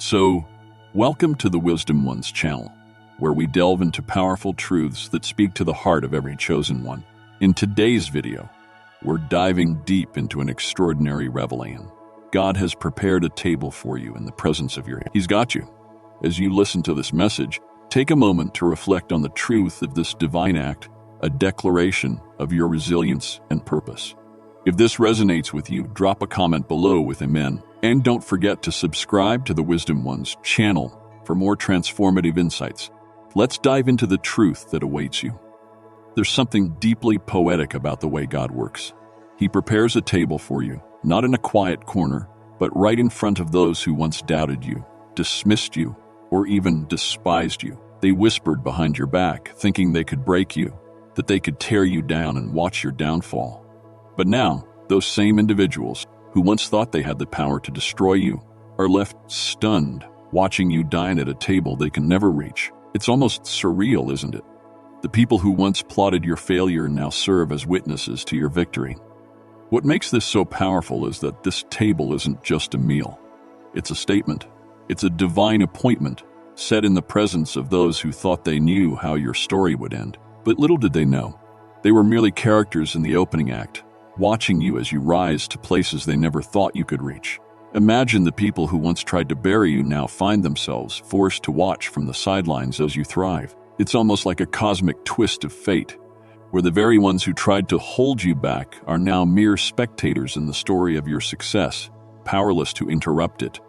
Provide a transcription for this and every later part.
So, welcome to the Wisdom Ones channel, where we delve into powerful truths that speak to the heart of every chosen one. In today's video, we're diving deep into an extraordinary revelation. God has prepared a table for you in the presence of your... He's got you. As you listen to this message, take a moment to reflect on the truth of this divine act, a declaration of your resilience and purpose. If this resonates with you, drop a comment below with Amen. And don't forget to subscribe to the Wisdom Ones channel for more transformative insights. Let's dive into the truth that awaits you. There's something deeply poetic about the way God works. He prepares a table for you, not in a quiet corner, but right in front of those who once doubted you, dismissed you, or even despised you. They whispered behind your back, thinking they could break you, that they could tear you down and watch your downfall. But now, those same individuals who once thought they had the power to destroy you are left stunned, watching you dine at a table they can never reach. It's almost surreal, isn't it? The people who once plotted your failure now serve as witnesses to your victory. What makes this so powerful is that this table isn't just a meal. It's a statement. It's a divine appointment set in the presence of those who thought they knew how your story would end. But little did they know, they were merely characters in the opening act, watching you as you rise to places they never thought you could reach. Imagine the people who once tried to bury you now find themselves forced to watch from the sidelines as you thrive. It's almost like a cosmic twist of fate, where the very ones who tried to hold you back are now mere spectators in the story of your success, powerless to interrupt it.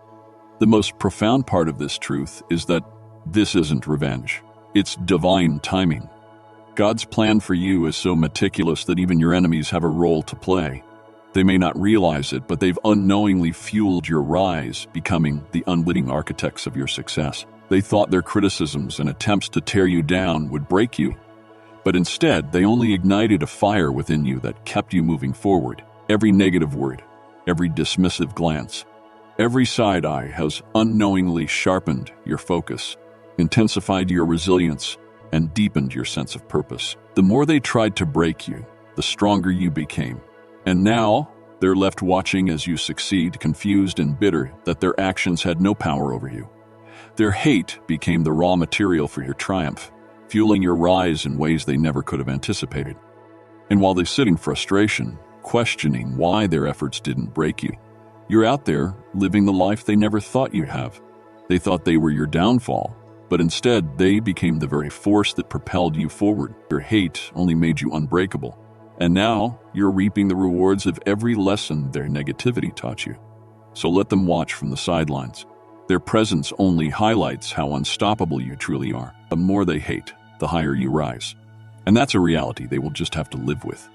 The most profound part of this truth is that this isn't revenge. It's divine timing. God's plan for you is so meticulous that even your enemies have a role to play. They may not realize it, but they've unknowingly fueled your rise, becoming the unwitting architects of your success. They thought their criticisms and attempts to tear you down would break you, but instead they only ignited a fire within you that kept you moving forward. Every negative word, every dismissive glance, every side eye has unknowingly sharpened your focus, intensified your resilience, and deepened your sense of purpose. The more they tried to break you, the stronger you became. And now, they're left watching as you succeed, confused and bitter that their actions had no power over you. Their hate became the raw material for your triumph, fueling your rise in ways they never could have anticipated. And while they sit in frustration, questioning why their efforts didn't break you, you're out there living the life they never thought you'd have. They thought they were your downfall, but instead they became the very force that propelled you forward. Your hate only made you unbreakable, and now you're reaping the rewards of every lesson their negativity taught you. So let them watch from the sidelines. Their presence only highlights how unstoppable you truly are. The more they hate, the higher you rise. And that's a reality they will just have to live with.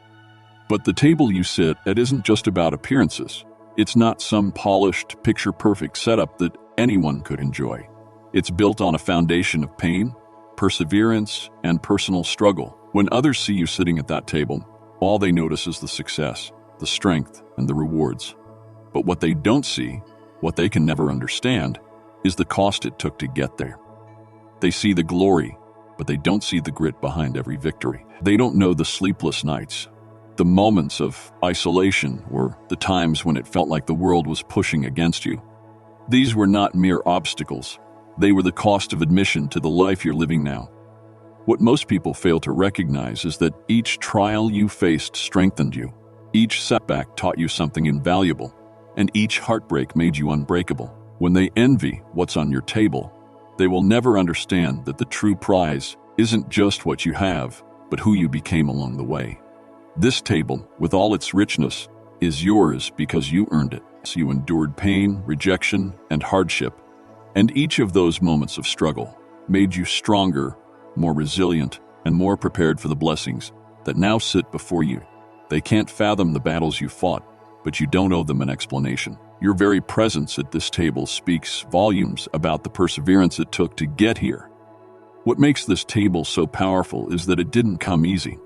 But the table you sit at isn't just about appearances. It's not some polished, picture-perfect setup that anyone could enjoy. It's built on a foundation of pain, perseverance, and personal struggle. When others see you sitting at that table, all they notice is the success, the strength, and the rewards. But what they don't see, what they can never understand, is the cost it took to get there. They see the glory, but they don't see the grit behind every victory. They don't know the sleepless nights, the moments of isolation, or the times when it felt like the world was pushing against you. These were not mere obstacles. They were the cost of admission to the life you're living now. What most people fail to recognize is that each trial you faced strengthened you. Each setback taught you something invaluable, and each heartbreak made you unbreakable. When they envy what's on your table, they will never understand that the true prize isn't just what you have, but who you became along the way. This table, with all its richness, is yours because you earned it. So you endured pain, rejection, and hardship. And each of those moments of struggle made you stronger, more resilient, and more prepared for the blessings that now sit before you. They can't fathom the battles you fought, but you don't owe them an explanation. Your very presence at this table speaks volumes about the perseverance it took to get here. What makes this table so powerful is that it didn't come easy,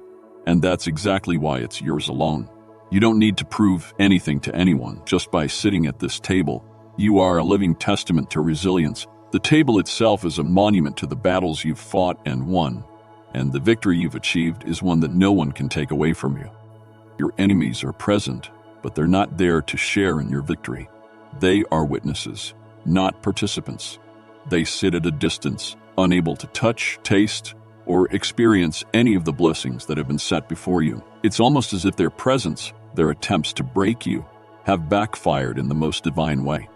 and that's exactly why it's yours alone. You don't need to prove anything to anyone. Just by sitting at this table, you are a living testament to resilience. The table itself is a monument to the battles you've fought and won, and the victory you've achieved is one that no one can take away from you. Your enemies are present, but they're not there to share in your victory. They are witnesses, not participants. They sit at a distance, unable to touch, taste, or experience any of the blessings that have been set before you. It's almost as if their presence, their attempts to break you, have backfired in the most divine way.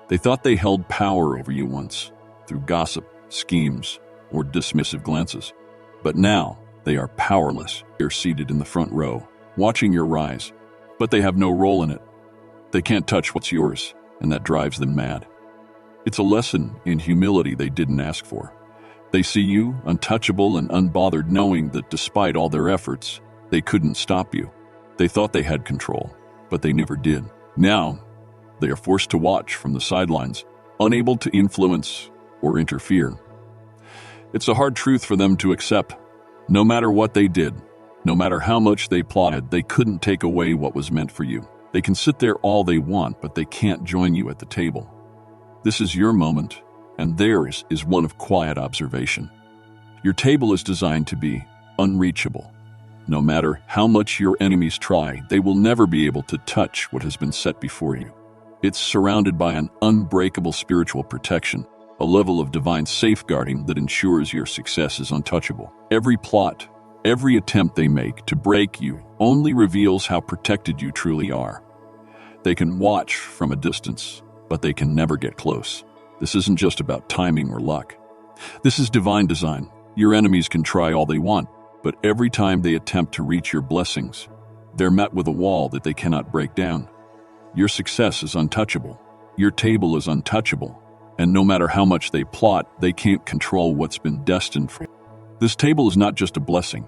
They thought they held power over you once, through gossip, schemes, or dismissive glances. But now, they are powerless. They're seated in the front row, watching your rise. But they have no role in it. They can't touch what's yours, and that drives them mad. It's a lesson in humility they didn't ask for. They see you, untouchable and unbothered, knowing that despite all their efforts, they couldn't stop you. They thought they had control, but they never did. Now, they are forced to watch from the sidelines, unable to influence or interfere. It's a hard truth for them to accept. No matter what they did, no matter how much they plotted, they couldn't take away what was meant for you. They can sit there all they want, but they can't join you at the table. This is your moment, and theirs is one of quiet observation. Your table is designed to be unreachable. No matter how much your enemies try, they will never be able to touch what has been set before you. It's surrounded by an unbreakable spiritual protection, a level of divine safeguarding that ensures your success is untouchable. Every plot, every attempt they make to break you only reveals how protected you truly are. They can watch from a distance, but they can never get close. This isn't just about timing or luck. This is divine design. Your enemies can try all they want, but every time they attempt to reach your blessings, they're met with a wall that they cannot break down. Your success is untouchable. Your table is untouchable. And no matter how much they plot, they can't control what's been destined for you. This table is not just a blessing.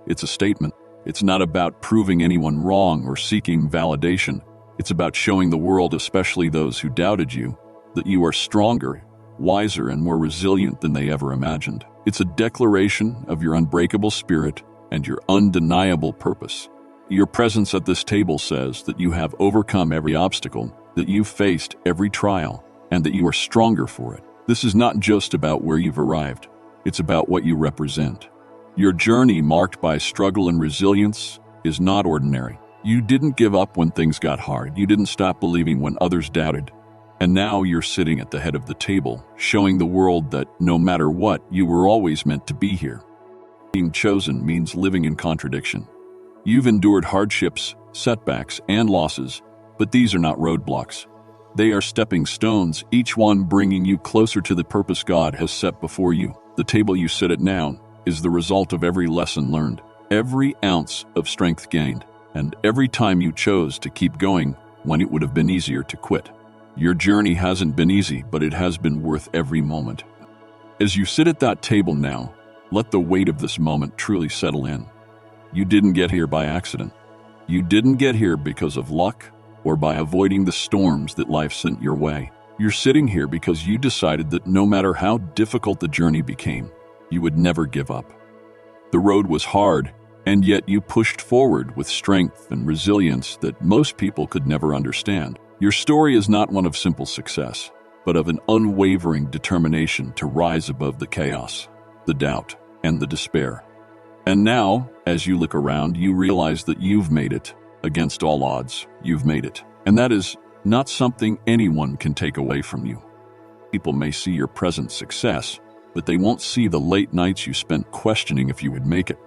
It's a statement. It's not about proving anyone wrong or seeking validation. It's about showing the world, especially those who doubted you, that you are stronger, wiser, and more resilient than they ever imagined. It's a declaration of your unbreakable spirit and your undeniable purpose. Your presence at this table says that you have overcome every obstacle, that you've faced every trial, and that you are stronger for it. This is not just about where you've arrived. It's about what you represent. Your journey, marked by struggle and resilience, is not ordinary. You didn't give up when things got hard. You didn't stop believing when others doubted. And now you're sitting at the head of the table, showing the world that no matter what, you were always meant to be here. Being chosen means living in contradiction. You've endured hardships, setbacks, and losses, but these are not roadblocks. They are stepping stones, each one bringing you closer to the purpose God has set before you. The table you sit at now is the result of every lesson learned, every ounce of strength gained, and every time you chose to keep going when it would have been easier to quit. Your journey hasn't been easy, but it has been worth every moment. As you sit at that table now, let the weight of this moment truly settle in. You didn't get here by accident. You didn't get here because of luck or by avoiding the storms that life sent your way. You're sitting here because you decided that no matter how difficult the journey became, you would never give up. The road was hard, and yet you pushed forward with strength and resilience that most people could never understand. Your story is not one of simple success, but of an unwavering determination to rise above the chaos, the doubt, and the despair. And now, as you look around, you realize that you've made it. Against all odds, you've made it. And that is not something anyone can take away from you. People may see your present success, but they won't see the late nights you spent questioning if you would make it.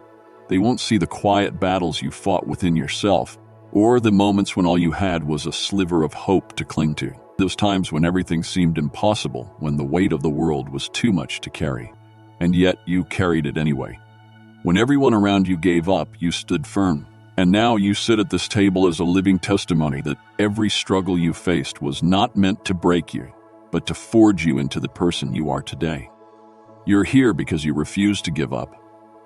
They won't see the quiet battles you fought within yourself, or the moments when all you had was a sliver of hope to cling to. Those times when everything seemed impossible, when the weight of the world was too much to carry. And yet you carried it anyway. When everyone around you gave up, you stood firm. And now you sit at this table as a living testimony that every struggle you faced was not meant to break you, but to forge you into the person you are today. You're here because you refused to give up.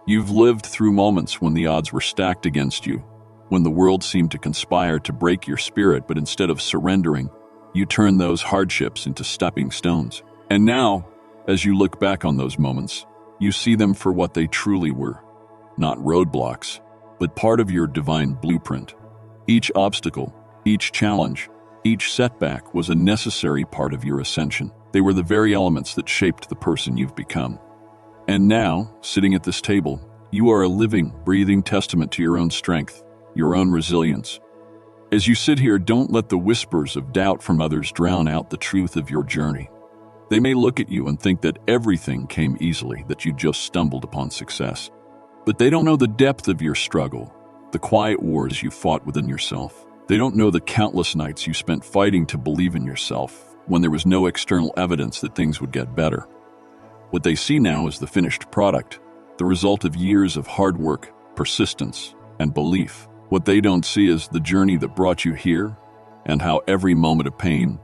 You've lived through moments when the odds were stacked against you, when the world seemed to conspire to break your spirit, but instead of surrendering, you turned those hardships into stepping stones. And now, as you look back on those moments, you see them for what they truly were, not roadblocks, but part of your divine blueprint. Each obstacle, each challenge, each setback was a necessary part of your ascension. They were the very elements that shaped the person you've become. And now, sitting at this table, you are a living, breathing testament to your own strength, your own resilience. As you sit here, don't let the whispers of doubt from others drown out the truth of your journey. They may look at you and think that everything came easily, that you just stumbled upon success. But they don't know the depth of your struggle, the quiet wars you fought within yourself. They don't know the countless nights you spent fighting to believe in yourself when there was no external evidence that things would get better. What they see now is the finished product, the result of years of hard work, persistence, and belief. What they don't see is the journey that brought you here, and how every moment of pain,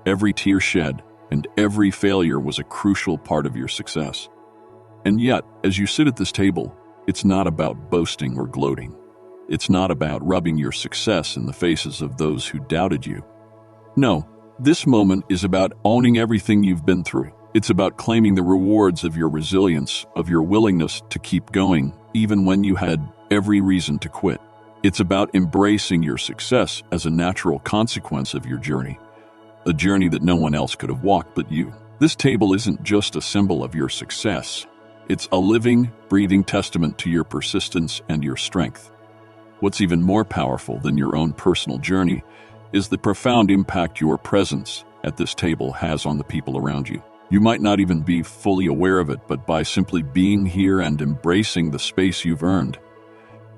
every tear shed, and every failure was a crucial part of your success. And yet, as you sit at this table, it's not about boasting or gloating. It's not about rubbing your success in the faces of those who doubted you. No, this moment is about owning everything you've been through. It's about claiming the rewards of your resilience, of your willingness to keep going, even when you had every reason to quit. It's about embracing your success as a natural consequence of your journey, a journey that no one else could have walked but you. This table isn't just a symbol of your success. It's a living, breathing testament to your persistence and your strength. What's even more powerful than your own personal journey is the profound impact your presence at this table has on the people around you. You might not even be fully aware of it, but by simply being here and embracing the space you've earned,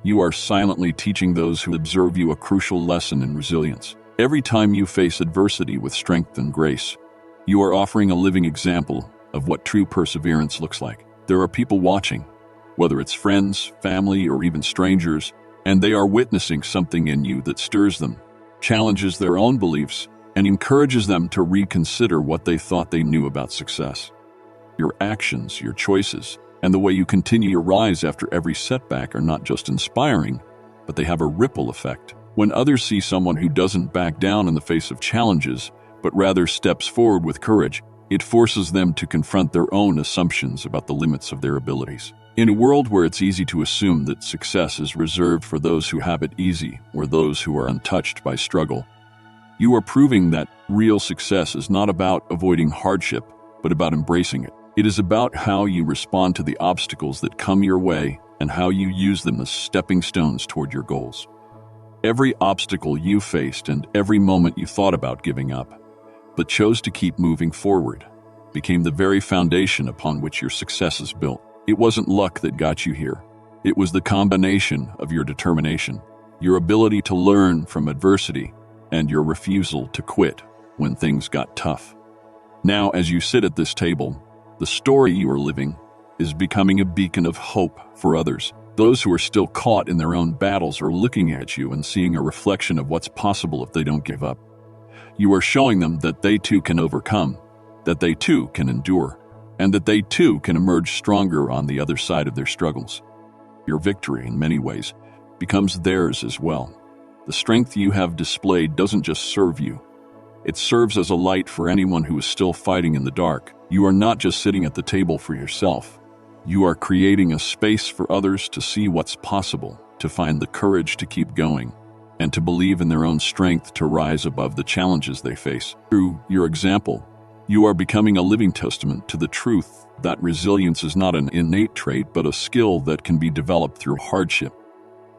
you are silently teaching those who observe you a crucial lesson in resilience. Every time you face adversity with strength and grace, you are offering a living example of what true perseverance looks like. There are people watching, whether it's friends, family, or even strangers, and they are witnessing something in you that stirs them, challenges their own beliefs, and encourages them to reconsider what they thought they knew about success. Your actions, your choices, and the way you continue your rise after every setback are not just inspiring, but they have a ripple effect. When others see someone who doesn't back down in the face of challenges, but rather steps forward with courage, it forces them to confront their own assumptions about the limits of their abilities. In a world where it's easy to assume that success is reserved for those who have it easy or those who are untouched by struggle, you are proving that real success is not about avoiding hardship, but about embracing it. It is about how you respond to the obstacles that come your way and how you use them as stepping stones toward your goals. Every obstacle you faced and every moment you thought about giving up, but chose to keep moving forward, became the very foundation upon which your success is built. It wasn't luck that got you here. It was the combination of your determination, your ability to learn from adversity, and your refusal to quit when things got tough. Now, as you sit at this table, the story you are living is becoming a beacon of hope for others. Those who are still caught in their own battles are looking at you and seeing a reflection of what's possible if they don't give up. You are showing them that they too can overcome, that they too can endure, and that they too can emerge stronger on the other side of their struggles. Your victory, in many ways, becomes theirs as well. The strength you have displayed doesn't just serve you. It serves as a light for anyone who is still fighting in the dark. You are not just sitting at the table for yourself. You are creating a space for others to see what's possible, to find the courage to keep going, and to believe in their own strength to rise above the challenges they face. Through your example, you are becoming a living testament to the truth that resilience is not an innate trait, but a skill that can be developed through hardship.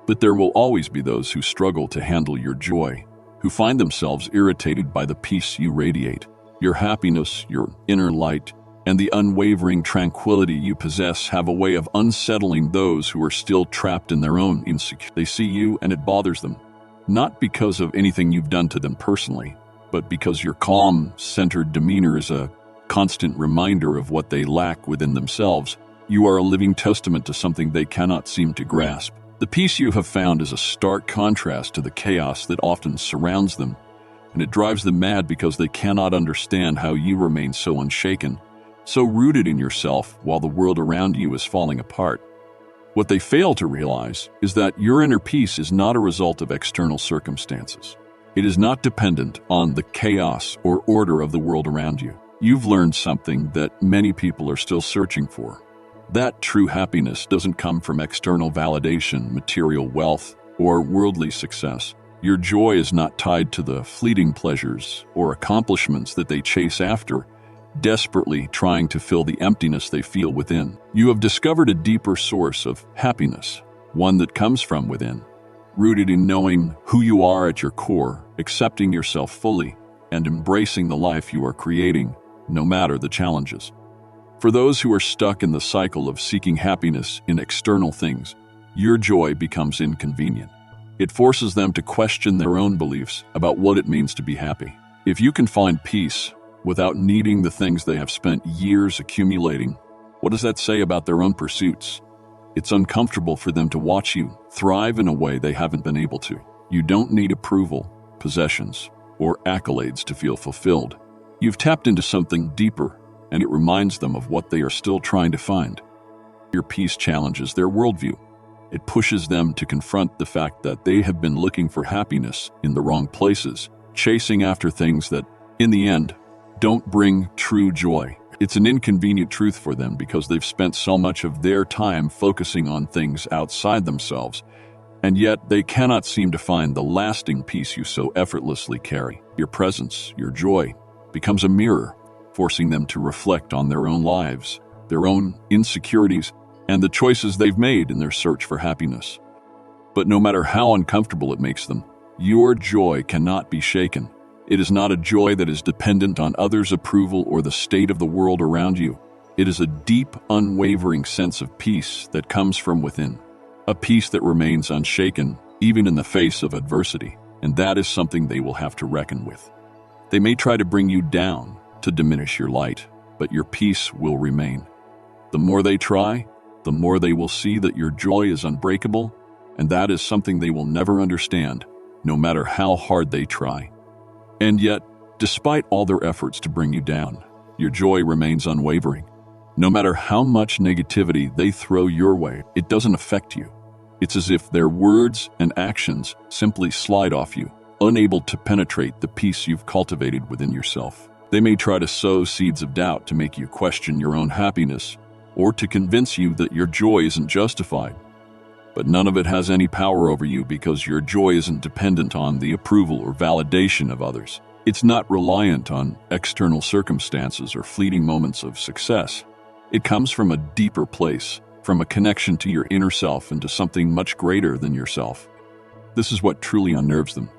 But there will always be those who struggle to handle your joy, who find themselves irritated by the peace you radiate. Your happiness, your inner light, and the unwavering tranquility you possess have a way of unsettling those who are still trapped in their own insecurity. They see you and it bothers them, not because of anything you've done to them personally, but because your calm, centered demeanor is a constant reminder of what they lack within themselves. You are a living testament to something they cannot seem to grasp. The peace you have found is a stark contrast to the chaos that often surrounds them, and it drives them mad because they cannot understand how you remain so unshaken, so rooted in yourself while the world around you is falling apart. What they fail to realize is that your inner peace is not a result of external circumstances. It is not dependent on the chaos or order of the world around you. You've learned something that many people are still searching for. That true happiness doesn't come from external validation, material wealth, or worldly success. Your joy is not tied to the fleeting pleasures or accomplishments that they chase after, desperately trying to fill the emptiness they feel within. You have discovered a deeper source of happiness, one that comes from within, rooted in knowing who you are at your core, accepting yourself fully, and embracing the life you are creating, no matter the challenges. For those who are stuck in the cycle of seeking happiness in external things, your joy becomes inconvenient. It forces them to question their own beliefs about what it means to be happy. If you can find peace without needing the things they have spent years accumulating, what does that say about their own pursuits? It's uncomfortable for them to watch you thrive in a way they haven't been able to. You don't need approval, possessions, or accolades to feel fulfilled. You've tapped into something deeper, and it reminds them of what they are still trying to find. Your peace challenges their worldview. It pushes them to confront the fact that they have been looking for happiness in the wrong places, chasing after things that, in the end, don't bring true joy. It's an inconvenient truth for them because they've spent so much of their time focusing on things outside themselves, and yet they cannot seem to find the lasting peace you so effortlessly carry. Your presence, your joy, becomes a mirror, forcing them to reflect on their own lives, their own insecurities, and the choices they've made in their search for happiness. But no matter how uncomfortable it makes them, your joy cannot be shaken. It is not a joy that is dependent on others' approval or the state of the world around you. It is a deep, unwavering sense of peace that comes from within, a peace that remains unshaken even in the face of adversity, and that is something they will have to reckon with. They may try to bring you down, to diminish your light, but your peace will remain. The more they try, the more they will see that your joy is unbreakable, and that is something they will never understand, no matter how hard they try. And yet, despite all their efforts to bring you down, your joy remains unwavering. No matter how much negativity they throw your way, it doesn't affect you. It's as if their words and actions simply slide off you, unable to penetrate the peace you've cultivated within yourself. They may try to sow seeds of doubt to make you question your own happiness, or to convince you that your joy isn't justified. But none of it has any power over you because your joy isn't dependent on the approval or validation of others. It's not reliant on external circumstances or fleeting moments of success. It comes from a deeper place, from a connection to your inner self and to something much greater than yourself. This is what truly unnerves them.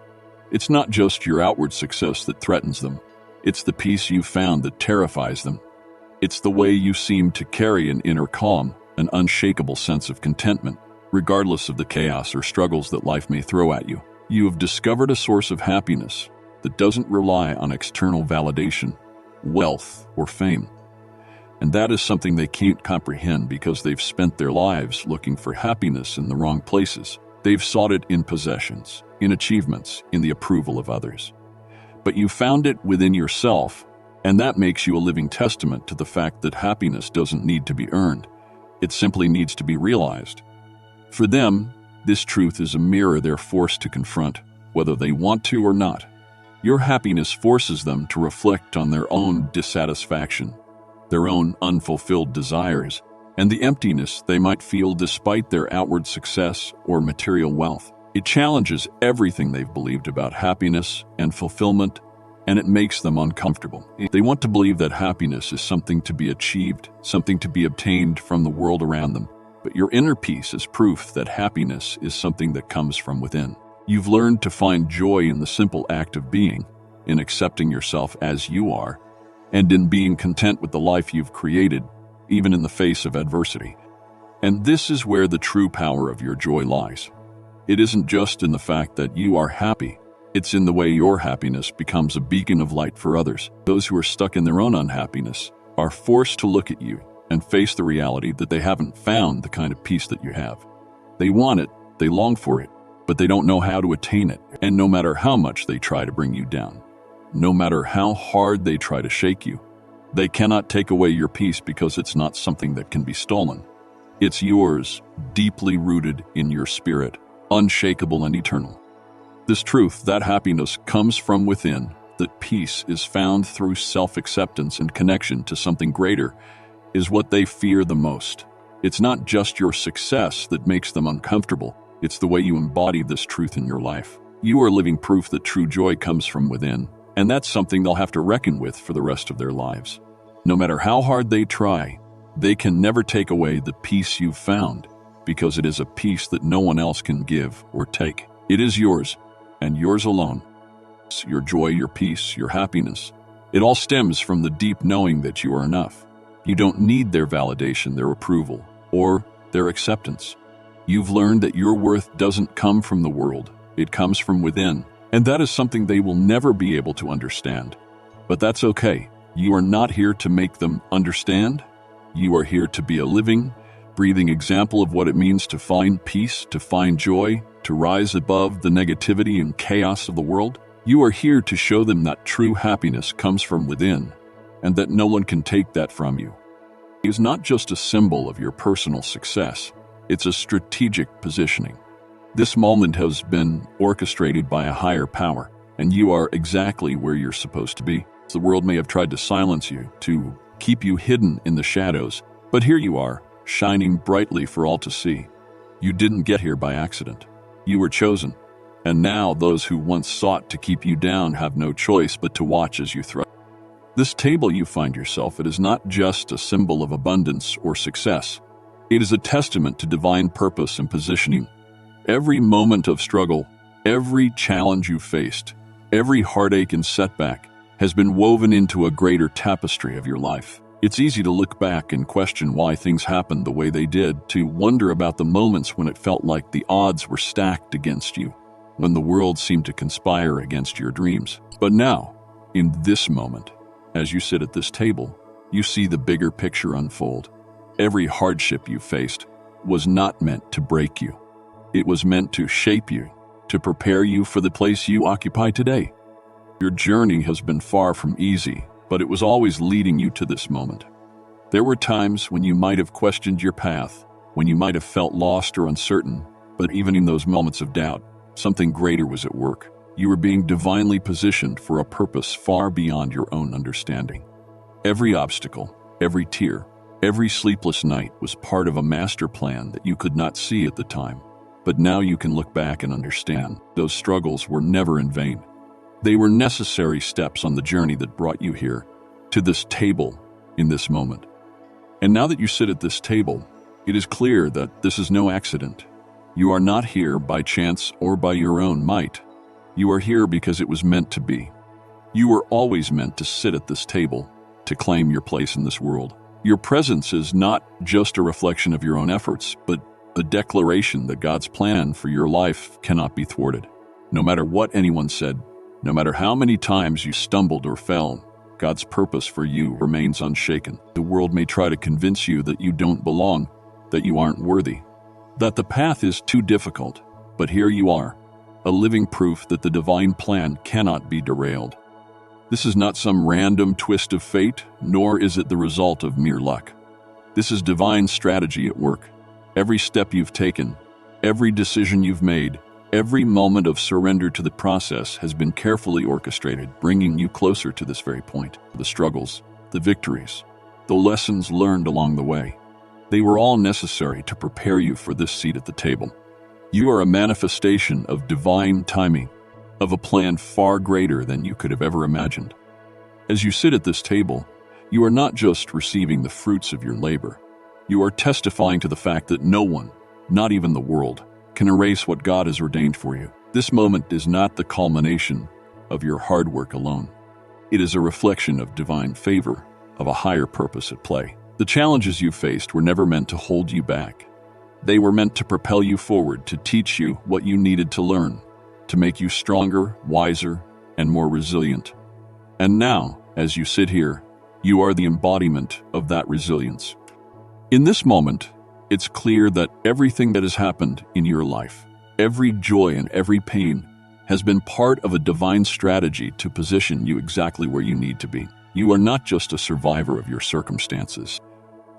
It's not just your outward success that threatens them. It's the peace you've found that terrifies them. It's the way you seem to carry an inner calm, an unshakable sense of contentment, regardless of the chaos or struggles that life may throw at you. You have discovered a source of happiness that doesn't rely on external validation, wealth, or fame. And that is something they can't comprehend because they've spent their lives looking for happiness in the wrong places. They've sought it in possessions, in achievements, in the approval of others. But you found it within yourself, and that makes you a living testament to the fact that happiness doesn't need to be earned. It simply needs to be realized. For them, this truth is a mirror they're forced to confront, whether they want to or not. Your happiness forces them to reflect on their own dissatisfaction, their own unfulfilled desires, and the emptiness they might feel despite their outward success or material wealth. It challenges everything they've believed about happiness and fulfillment, and it makes them uncomfortable. They want to believe that happiness is something to be achieved, something to be obtained from the world around them. But your inner peace is proof that happiness is something that comes from within. You've learned to find joy in the simple act of being, in accepting yourself as you are, and in being content with the life you've created, even in the face of adversity. And this is where the true power of your joy lies. It isn't just in the fact that you are happy. It's in the way your happiness becomes a beacon of light for others. Those who are stuck in their own unhappiness are forced to look at you and face the reality that they haven't found the kind of peace that you have. They want it, they long for it, but they don't know how to attain it. And no matter how much they try to bring you down, no matter how hard they try to shake you, they cannot take away your peace because it's not something that can be stolen. It's yours, deeply rooted in your spirit, unshakable and eternal. This truth, that happiness comes from within, that peace is found through self-acceptance and connection to something greater, is what they fear the most. It's not just your success that makes them uncomfortable, it's the way you embody this truth in your life. You are living proof that true joy comes from within, and that's something they'll have to reckon with for the rest of their lives. No matter how hard they try, they can never take away the peace you've found, because it is a peace that no one else can give or take. It is yours, and yours alone. Your joy, your peace, your happiness. It all stems from the deep knowing that you are enough. You don't need their validation, their approval, or their acceptance. You've learned that your worth doesn't come from the world, it comes from within. And that is something they will never be able to understand. But that's okay. You are not here to make them understand. You are here to be a living, breathing example of what it means to find peace, to find joy, to rise above the negativity and chaos of the world. You are here to show them that true happiness comes from within, and that no one can take that from you. It is not just a symbol of your personal success, it's a strategic positioning. This moment has been orchestrated by a higher power, and you are exactly where you're supposed to be. The world may have tried to silence you, to keep you hidden in the shadows, but here you are, shining brightly for all to see. You didn't get here by accident. You were chosen. And now those who once sought to keep you down have no choice but to watch as you thrive. This table you find yourself at is not just a symbol of abundance or success. It is a testament to divine purpose and positioning. Every moment of struggle, every challenge you faced, every heartache and setback has been woven into a greater tapestry of your life. It's easy to look back and question why things happened the way they did, to wonder about the moments when it felt like the odds were stacked against you, when the world seemed to conspire against your dreams. But now, in this moment, as you sit at this table, you see the bigger picture unfold. Every hardship you faced was not meant to break you. It was meant to shape you, to prepare you for the place you occupy today. Your journey has been far from easy, but it was always leading you to this moment. There were times when you might have questioned your path, when you might have felt lost or uncertain, but even in those moments of doubt, something greater was at work. You were being divinely positioned for a purpose far beyond your own understanding. Every obstacle, every tear, every sleepless night was part of a master plan that you could not see at the time. But now you can look back and understand those struggles were never in vain. They were necessary steps on the journey that brought you here, to this table, in this moment. And now that you sit at this table, it is clear that this is no accident. You are not here by chance or by your own might. You are here because it was meant to be. You were always meant to sit at this table, to claim your place in this world. Your presence is not just a reflection of your own efforts, but a declaration that God's plan for your life cannot be thwarted. No matter what anyone said, no matter how many times you stumbled or fell, God's purpose for you remains unshaken. The world may try to convince you that you don't belong, that you aren't worthy, that the path is too difficult, but here you are, a living proof that the divine plan cannot be derailed. This is not some random twist of fate, nor is it the result of mere luck. This is divine strategy at work. Every step you've taken, every decision you've made, every moment of surrender to the process has been carefully orchestrated, bringing you closer to this very point. The struggles, the victories, the lessons learned along the way, they were all necessary to prepare you for this seat at the table. You are a manifestation of divine timing, of a plan far greater than you could have ever imagined. As you sit at this table, you are not just receiving the fruits of your labor. You are testifying to the fact that no one, not even the world, can erase what God has ordained for you. This moment is not the culmination of your hard work alone. It is a reflection of divine favor, of a higher purpose at play. The challenges you faced were never meant to hold you back. They were meant to propel you forward, to teach you what you needed to learn, to make you stronger, wiser, and more resilient. And now, as you sit here, you are the embodiment of that resilience. In this moment, it's clear that everything that has happened in your life, every joy and every pain, has been part of a divine strategy to position you exactly where you need to be. You are not just a survivor of your circumstances.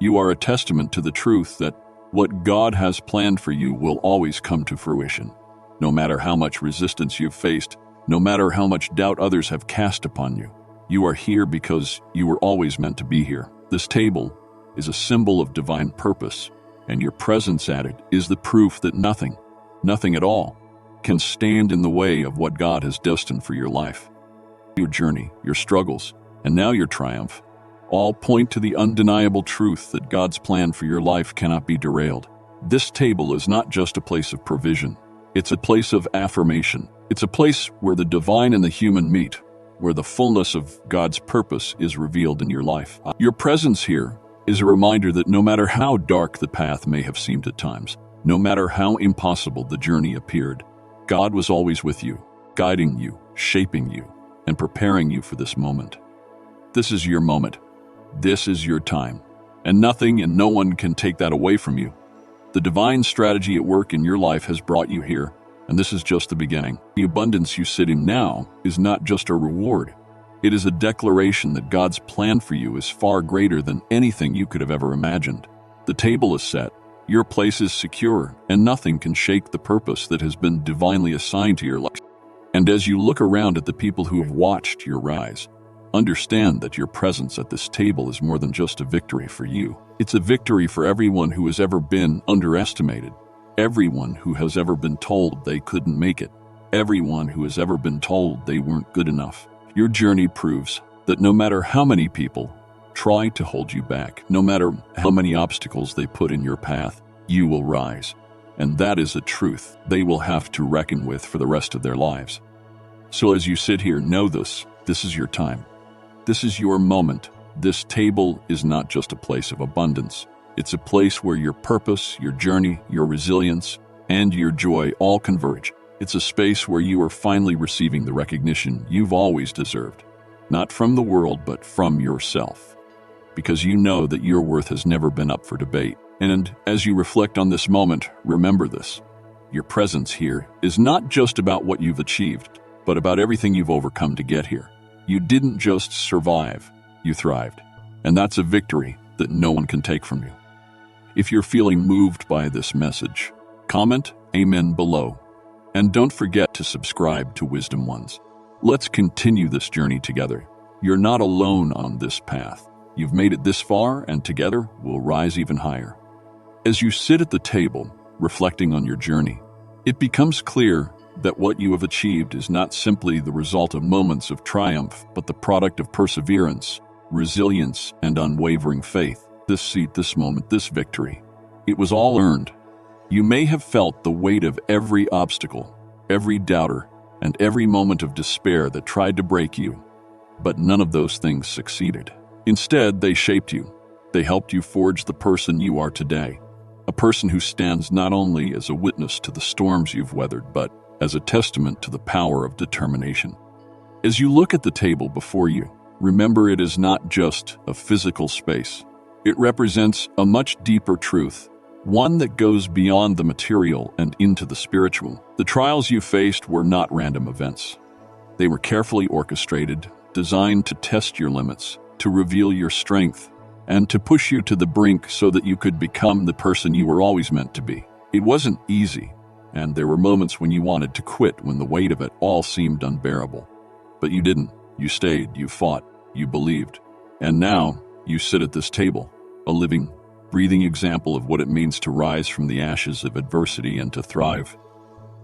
You are a testament to the truth that what God has planned for you will always come to fruition. No matter how much resistance you've faced, no matter how much doubt others have cast upon you, you are here because you were always meant to be here. This table is a symbol of divine purpose, and your presence at it is the proof that nothing at all, can stand in the way of what God has destined for your life. Your journey, your struggles, and now your triumph, all point to the undeniable truth that God's plan for your life cannot be derailed. This table is not just a place of provision. It's a place of affirmation. It's a place where the divine and the human meet, where the fullness of God's purpose is revealed in your life. Your presence here is a reminder that no matter how dark the path may have seemed at times, no matter how impossible the journey appeared, God was always with you, guiding you, shaping you, and preparing you for this moment. This is your moment. This is your time. And nothing and no one can take that away from you. The divine strategy at work in your life has brought you here, and this is just the beginning. The abundance you sit in now is not just a reward. It is a declaration that God's plan for you is far greater than anything you could have ever imagined. The table is set, your place is secure, and nothing can shake the purpose that has been divinely assigned to your life. And as you look around at the people who have watched your rise, understand that your presence at this table is more than just a victory for you. It's a victory for everyone who has ever been underestimated, everyone who has ever been told they couldn't make it, everyone who has ever been told they weren't good enough. Your journey proves that no matter how many people try to hold you back, no matter how many obstacles they put in your path, you will rise. And that is a truth they will have to reckon with for the rest of their lives. So as you sit here, know this is your time. This is your moment. This table is not just a place of abundance. It's a place where your purpose, your journey, your resilience, and your joy all converge. It's a space where you are finally receiving the recognition you've always deserved, not from the world, but from yourself, because you know that your worth has never been up for debate. And as you reflect on this moment, remember this. Your presence here is not just about what you've achieved, but about everything you've overcome to get here. You didn't just survive, you thrived. And that's a victory that no one can take from you. If you're feeling moved by this message, comment Amen below. And don't forget to subscribe to Wisdom Ones. Let's continue this journey together. You're not alone on this path. You've made it this far, and together we'll rise even higher. As you sit at the table, reflecting on your journey, it becomes clear that what you have achieved is not simply the result of moments of triumph, but the product of perseverance, resilience, and unwavering faith. This seat, this moment, this victory, it was all earned. You may have felt the weight of every obstacle, every doubter, and every moment of despair that tried to break you, but none of those things succeeded. Instead, they shaped you. They helped you forge the person you are today, a person who stands not only as a witness to the storms you've weathered, but as a testament to the power of determination. As you look at the table before you, remember it is not just a physical space. It represents a much deeper truth, one that goes beyond the material and into the spiritual. The trials you faced were not random events. They were carefully orchestrated, designed to test your limits, to reveal your strength, and to push you to the brink so that you could become the person you were always meant to be. It wasn't easy, and there were moments when you wanted to quit, when the weight of it all seemed unbearable. But you didn't. You stayed, you fought, you believed. And now, you sit at this table, a living, breathing example of what it means to rise from the ashes of adversity and to thrive.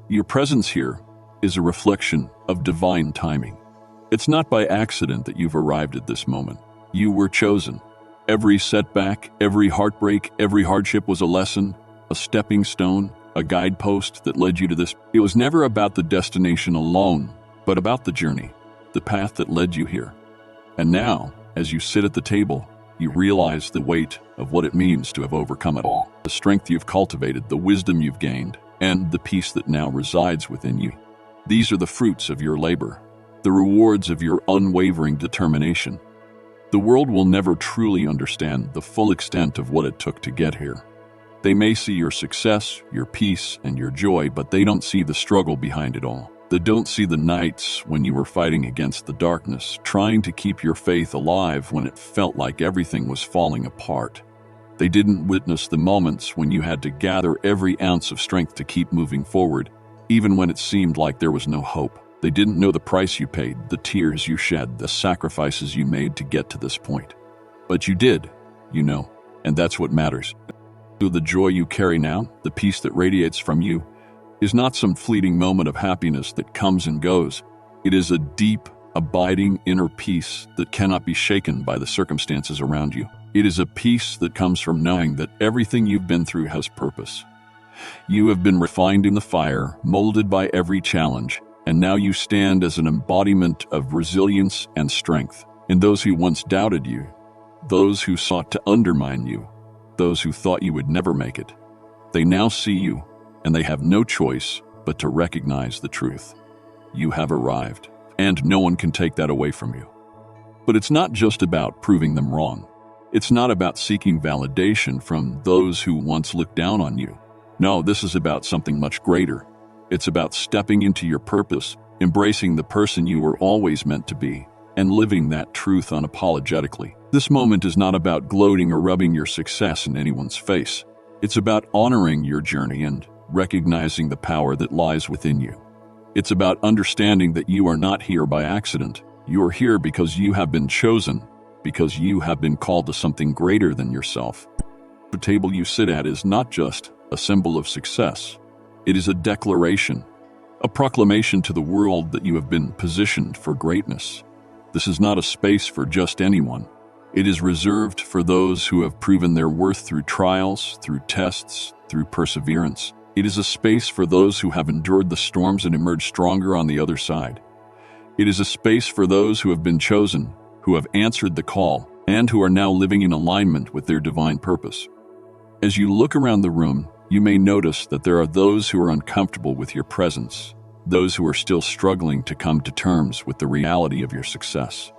Your presence here is a reflection of divine timing. It's not by accident that you've arrived at this moment. You were chosen. Every setback, every heartbreak, every hardship was a lesson, a stepping stone, a guidepost that led you to this. It was never about the destination alone, but about the journey, the path that led you here. And now, as you sit at the table, you realize the weight of what it means to have overcome it all, the strength you've cultivated, the wisdom you've gained, and the peace that now resides within you. These are the fruits of your labor, the rewards of your unwavering determination. The world will never truly understand the full extent of what it took to get here. They may see your success, your peace, and your joy, but they don't see the struggle behind it all. They don't see the nights when you were fighting against the darkness, trying to keep your faith alive when it felt like everything was falling apart. They didn't witness the moments when you had to gather every ounce of strength to keep moving forward, even when it seemed like there was no hope. They didn't know the price you paid, the tears you shed, the sacrifices you made to get to this point. But you did, you know, and that's what matters. The joy you carry now, the peace that radiates from you, is not some fleeting moment of happiness that comes and goes. It is a deep, abiding inner peace that cannot be shaken by the circumstances around you. It is a peace that comes from knowing that everything you've been through has purpose. You have been refined in the fire, molded by every challenge, and now you stand as an embodiment of resilience and strength. And those who once doubted you, those who sought to undermine you, those who thought you would never make it, they now see you, and they have no choice but to recognize the truth. You have arrived, and no one can take that away from you. But it's not just about proving them wrong. It's not about seeking validation from those who once looked down on you. No, this is about something much greater. It's about stepping into your purpose, embracing the person you were always meant to be, and living that truth unapologetically. This moment is not about gloating or rubbing your success in anyone's face. It's about honoring your journey and recognizing the power that lies within you. It's about understanding that you are not here by accident. You are here because you have been chosen, because you have been called to something greater than yourself. The table you sit at is not just a symbol of success. It is a declaration, a proclamation to the world that you have been positioned for greatness. This is not a space for just anyone. It is reserved for those who have proven their worth through trials, through tests, through perseverance. It is a space for those who have endured the storms and emerged stronger on the other side. It is a space for those who have been chosen, who have answered the call, and who are now living in alignment with their divine purpose. As you look around the room, you may notice that there are those who are uncomfortable with your presence, those who are still struggling to come to terms with the reality of your success.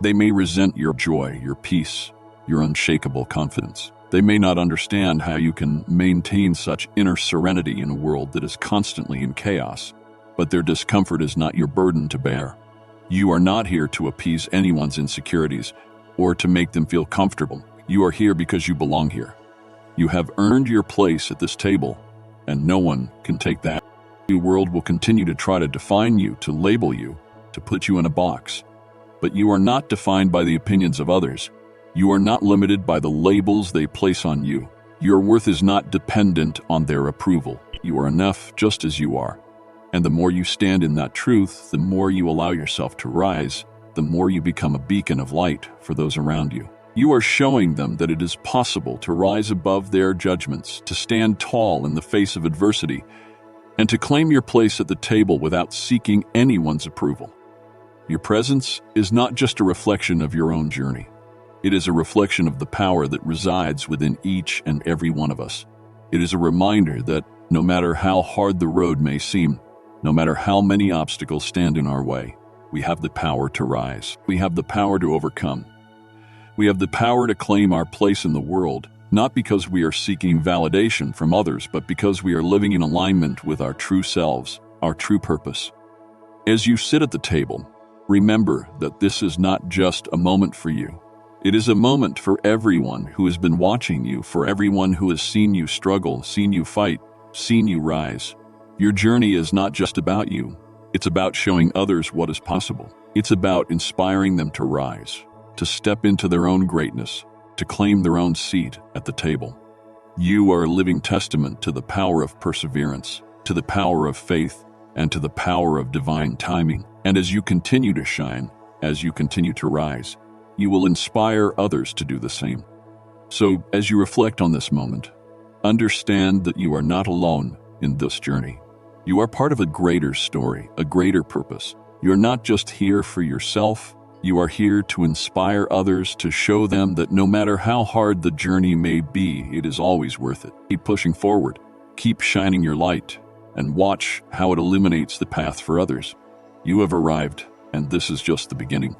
They may resent your joy, your peace, your unshakable confidence. They may not understand how you can maintain such inner serenity in a world that is constantly in chaos, but their discomfort is not your burden to bear. You are not here to appease anyone's insecurities or to make them feel comfortable. You are here because you belong here. You have earned your place at this table, and no one can take that. The world will continue to try to define you, to label you, to put you in a box. But you are not defined by the opinions of others. You are not limited by the labels they place on you. Your worth is not dependent on their approval. You are enough just as you are. And the more you stand in that truth, the more you allow yourself to rise, the more you become a beacon of light for those around you. You are showing them that it is possible to rise above their judgments, to stand tall in the face of adversity, and to claim your place at the table without seeking anyone's approval. Your presence is not just a reflection of your own journey. It is a reflection of the power that resides within each and every one of us. It is a reminder that no matter how hard the road may seem, no matter how many obstacles stand in our way, we have the power to rise. We have the power to overcome. We have the power to claim our place in the world, not because we are seeking validation from others, but because we are living in alignment with our true selves, our true purpose. As you sit at the table, remember that this is not just a moment for you. It is a moment for everyone who has been watching you, for everyone who has seen you struggle, seen you fight, seen you rise. Your journey is not just about you. It's about showing others what is possible. It's about inspiring them to rise, to step into their own greatness, to claim their own seat at the table. You are a living testament to the power of perseverance, to the power of faith, and to the power of divine timing. And as you continue to shine, as you continue to rise, you will inspire others to do the same. So, as you reflect on this moment, understand that you are not alone in this journey. You are part of a greater story, a greater purpose. You're not just here for yourself. You are here to inspire others, to show them that no matter how hard the journey may be, it is always worth it. Keep pushing forward, keep shining your light, and watch how it illuminates the path for others. You have arrived, and this is just the beginning.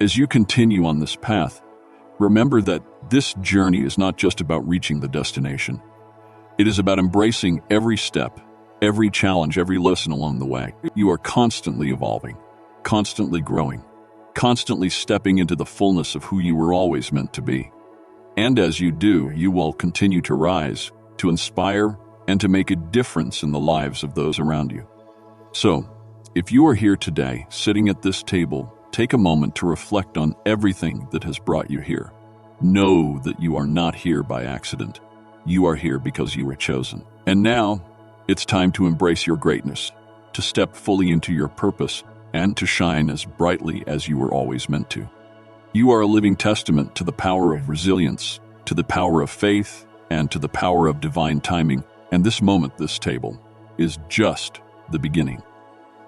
As you continue on this path, remember that this journey is not just about reaching the destination. It is about embracing every step, every challenge, every lesson along the way. You are constantly evolving, constantly growing, constantly stepping into the fullness of who you were always meant to be. And as you do, you will continue to rise, to inspire, and to make a difference in the lives of those around you. So, if you are here today, sitting at this table, take a moment to reflect on everything that has brought you here. Know that you are not here by accident. You are here because you were chosen. And now, it's time to embrace your greatness, to step fully into your purpose, and to shine as brightly as you were always meant to. You are a living testament to the power of resilience, to the power of faith, and to the power of divine timing. And this moment, this table, is just the beginning.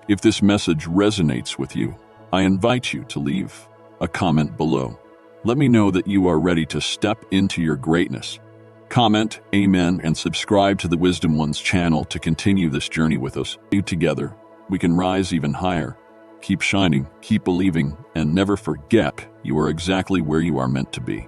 If this message resonates with you, I invite you to leave a comment below. Let me know that you are ready to step into your greatness. Comment, amen, and subscribe to the Wisdom Ones channel to continue this journey with us. Together, we can rise even higher. Keep shining, keep believing, and never forget you are exactly where you are meant to be.